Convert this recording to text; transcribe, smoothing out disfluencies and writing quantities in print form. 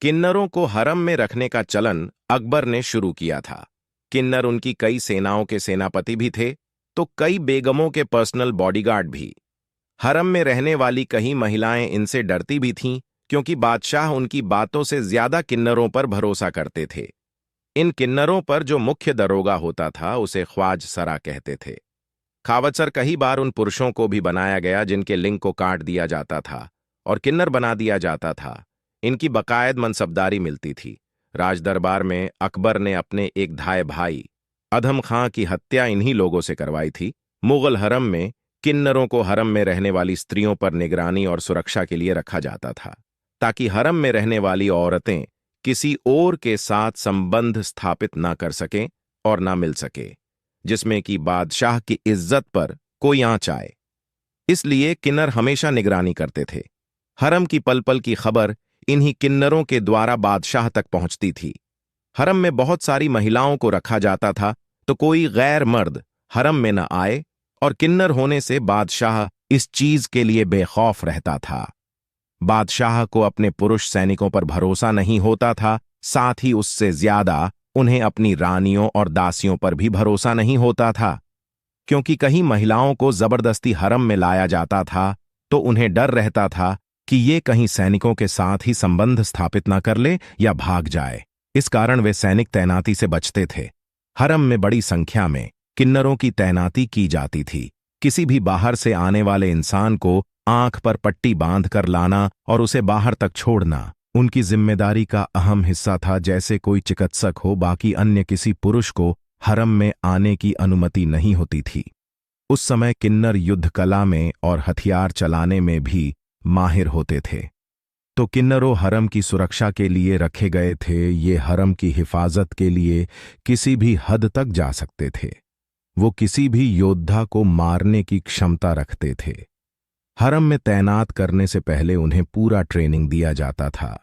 किन्नरों को हरम में रखने का चलन अकबर ने शुरू किया था। किन्नर उनकी कई सेनाओं के सेनापति भी थे, तो कई बेगमों के पर्सनल बॉडीगार्ड भी। हरम में रहने वाली कई महिलाएं इनसे डरती भी थीं, क्योंकि बादशाह उनकी बातों से ज्यादा किन्नरों पर भरोसा करते थे। इन किन्नरों पर जो मुख्य दरोगा होता था उसे ख्वाज सरा कहते थे। खावतसर कई बार उन पुरुषों को भी बनाया गया जिनके लिंग को काट दिया जाता था और किन्नर बना दिया जाता था। इनकी बकायद मनसबदारी मिलती थी। राजदरबार में अकबर ने अपने एक धाय भाई अधम खां की हत्या इन्हीं लोगों से करवाई थी। मुगल हरम में किन्नरों को हरम में रहने वाली स्त्रियों पर निगरानी और सुरक्षा के लिए रखा जाता था, ताकि हरम में रहने वाली औरतें किसी और के साथ संबंध स्थापित ना कर सकें और ना मिल सके, जिसमें कि बादशाह की इज्जत पर कोई आंच आए। इसलिए किन्नर हमेशा निगरानी करते थे। हरम की पल पल की खबर इन्हीं किन्नरों के द्वारा बादशाह तक पहुंचती थी। हरम में बहुत सारी महिलाओं को रखा जाता था, तो कोई गैर मर्द हरम में न आए, और किन्नर होने से बादशाह इस चीज के लिए बेखौफ रहता था। बादशाह को अपने पुरुष सैनिकों पर भरोसा नहीं होता था, साथ ही उससे ज्यादा उन्हें अपनी रानियों और दासियों पर भी भरोसा नहीं होता था, क्योंकि कहीं महिलाओं को जबरदस्ती हरम में लाया जाता था तो उन्हें डर रहता था कि ये कहीं सैनिकों के साथ ही संबंध स्थापित न कर ले या भाग जाए। इस कारण वे सैनिक तैनाती से बचते थे। हरम में बड़ी संख्या में किन्नरों की तैनाती की जाती थी। किसी भी बाहर से आने वाले इंसान को आंख पर पट्टी बांध कर लाना और उसे बाहर तक छोड़ना उनकी जिम्मेदारी का अहम हिस्सा था। जैसे कोई चिकित्सक हो, बाकी अन्य किसी पुरुष को हरम में आने की अनुमति नहीं होती थी। उस समय किन्नर युद्ध कला में और हथियार चलाने में भी माहिर होते थे, तो किन्नरों हरम की सुरक्षा के लिए रखे गए थे। ये हरम की हिफाजत के लिए किसी भी हद तक जा सकते थे। वो किसी भी योद्धा को मारने की क्षमता रखते थे। हरम में तैनात करने से पहले उन्हें पूरा ट्रेनिंग दिया जाता था।